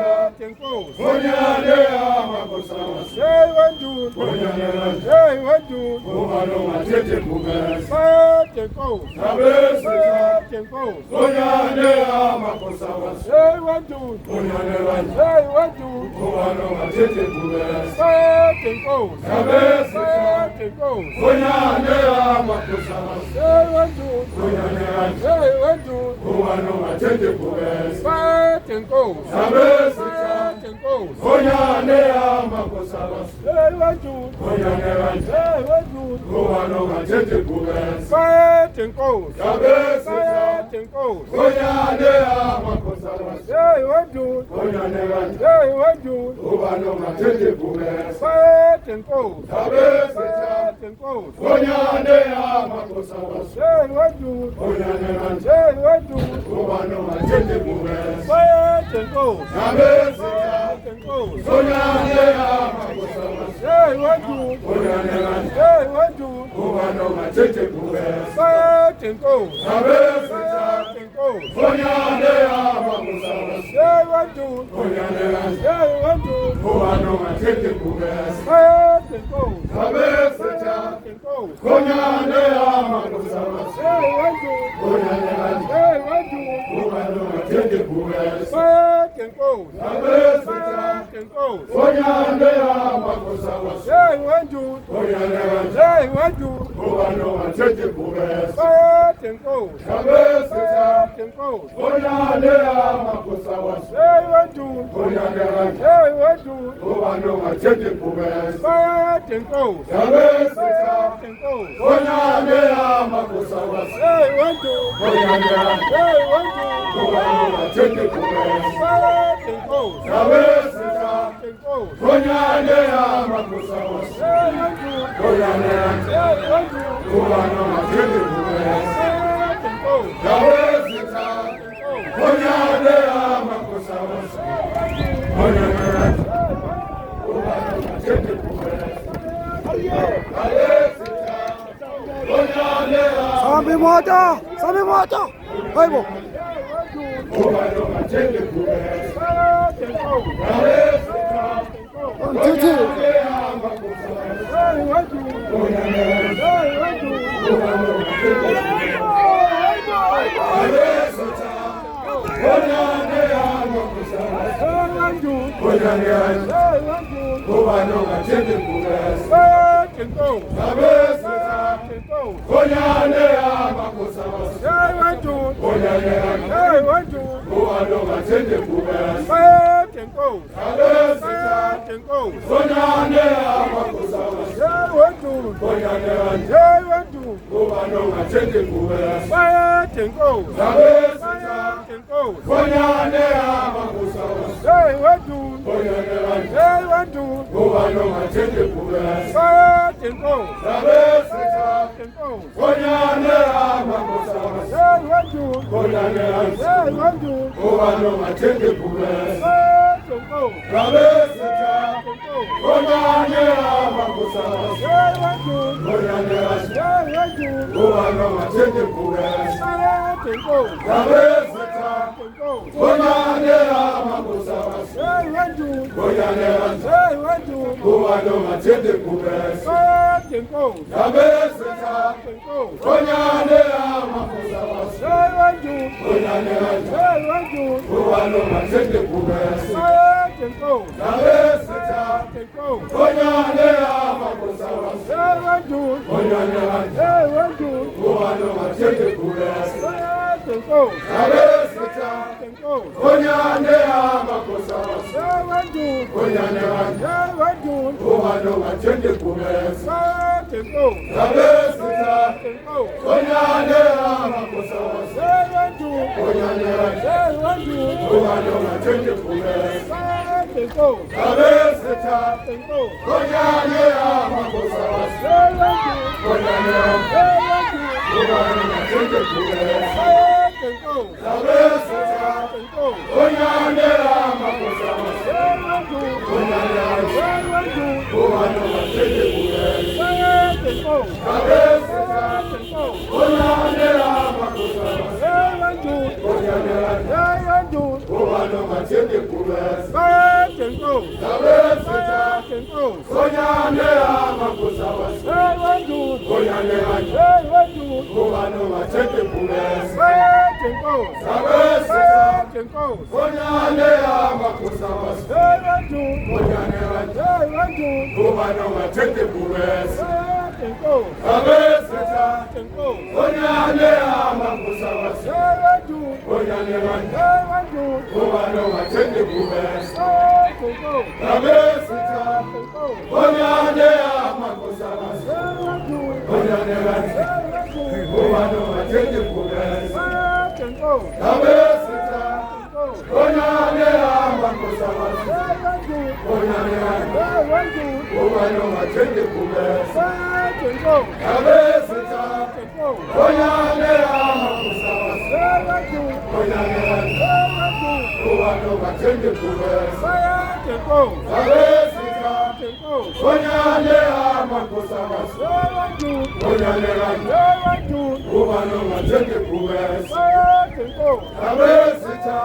Fire, tenko. Onyane amakosa. Say one do. Onyane. Say one do. Obano matete buga. Say tenko. Sabe Say tenko. Onyane amakosa. Say one do. Onyane wan. Say one do. Obano matete buga. Say tenko. Sabe Say tenko. Onyane amakosa. Say one do. Onyane wan. Say one do. Obano matete buga. Say tenko. Sabe Say tenko. Onyane amakosa. Say one do. Onyane wan. Say one do. Obano matete buga. Say tenko. Sabe Say tenko. Onyane amakosa. Say one do. Onyane wan. Say one do. Obano matete buga. Say tenko. Sabe Say tenko. Onyane amakosa. Say one do. Onyane wan. Say one do. Obano matete buga. Say tenko. Sabe Tenko. Onyane amakosa. Say one do. Onyane wan. Say one do. Obano matete buga. Say tenko. Sabe Tenko. Onyane amakosa. Say one do. Onyane wan. Say one do. Obano matete buga. Say tenko. Sabe Tenko. Onyane amakosa. Say one do. Onyane wan. Say one do. Obano matete buga. Say tenko. Sabe Tenko. Onyane amakosa. Say one do. Onyane wan. Say one do. Obano matete buga. Say tenko. Sabe Tenko. Onyane amakosa. Say one do. Onyane wan. Say one do. Obano matete buga. Say tenko. Sabe Tenko. Onyane amakosa. Say one do. Onyane wan. Say one do. Obano matete buga. Say tenko. Sabe Tenko. Onyane amakosa. Say one do. Onyane wan. Say one do. Obano matete buga. Say tenko. Sabe Tenko. Onyane amakosa. Onyane wan. Obano matete buga. Sampai moja, sampai moja. Ayo, Obano matete buga. Tenko. Cici. Say one do. Say one do. Onyane amakosa. Say one do. Onyane wan. Say one do. Obano matete buga. Say tenko. Sabe Tenko. Onyane amakosa. Say one do. Onyane wan. Say one do. Obano matete buga. Say tenko. Sabe Say tenko. Onyane amakosa. Say one do. Onyane wan. Say one do. Obano matete buga. Say tenko. Sabe Say tenko. Onyane amakosa. Say one do. Onyane wan. Say one do. Obano matete buga. Say tenko. Sabe Tenko. Onyane amakosa. Say one do. Onyane wan. Say one do. Obano matete buga. Say tenko. Sabe Tenko. Onyane amakosa. Say one do. Onyane wan. Say one do. Obano matete buga. Say tenko. Sabe Tenko. Onyane amakosa. Say one do. Onyane wan. Say one do. Obano matete buga. Say tenko. Sabe Tenko. Onyane amakosa. Say one do. Onyane wan. Say one do. Obano matete buga. Say tenko. Sabe Tenko. Onyane amakosa. Say one do. Onyane wan. Say one do. Obano matete buga. Say tenko. Sabe Tenko. Onyane amakosa. Say one do. Onyane wan. Say one do. Obano matete buga. Say tenko. Sabe Tenko. Onyane amakosa. Say one do. Onyane wan. Say one do. Obano matete buga. Say tenko. Sabe Tenko. Onyane amakosa. Say one do. Onyane wan. Say one do. Obano matete buga. Say tenko. Sabe Tenko. Onyane amakosa. Say one do. Onyane wan. Say one do. Obano matete buga. Say tenko. Sabe Tenko. Onyane amakosa. Say one do. Onyane wan. Say one do. Obano matete buga. Say Sabesita, Onyane amakosa wasi. Onyane wani, Kubano machete pules. Sabesita, Onyane amakosa wasi. Onyane wani, Kubano machete pules. Sabesita, Onyane amakosa wasi. Onyane wani, Kubano machete pules. Sabesita, Onyane amakosa wasi. Onyane wani, Kubano machete pules. Sabesita, Onyane amakosa wasi. Onyane wani, Kubano machete pules. Sabesita, Onyane amakosa wasi. Onyane wani, Kubano machete pules. Sabesita, Onyane amakosa wasi. Onyane wani, Kubano machete pules. Sabesita,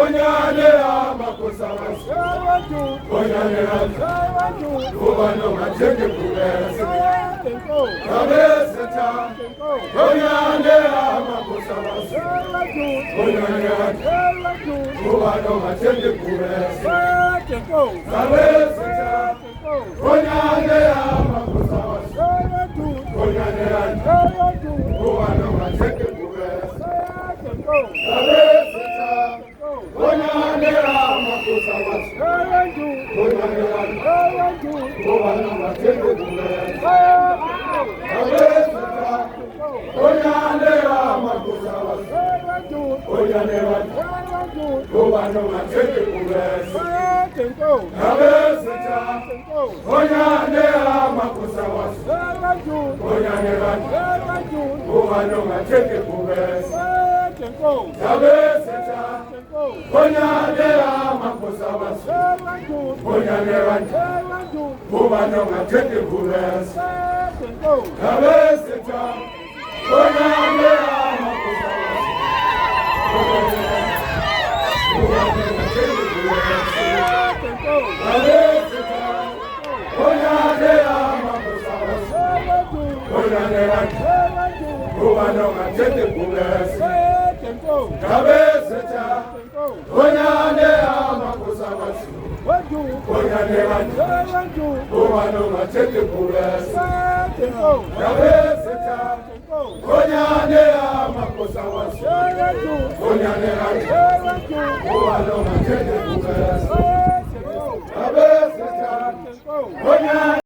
Onyane amakosa wasi. Onyane wani, Kubano machete pules. Sabesita, Onyane amakosa wasi. Onyane wani, Kubano machete pules. Sabesita, Onyane amakosa wasi. Onyane wani, Kubano machete pules. Sabesita, Onyane amakosa wasi. Onyane wani, Kubano machete pules. Sabesita, Onyane amakosa wasi. Onyane wani, Kubano machete pules. Sabesita, Onyane amakosa wasi. Onyane wani, Kubano machete pules. Sabesita, Onyane amakosa wasi. Onyane wani, Kubano machete pules. Sabesita, Onyane amakosa wasi. Kubano machete pules. Sabesita, Onyane amakosa wasi. Onyane wani, Kubano machete pules. Sabesita, Onyane amakosa wasi. Onyane wani, Kubano machete pules. Sabesita, Onyane amakosa wasi. Onyane wani, Kubano machete pules. Sabesita, Onyane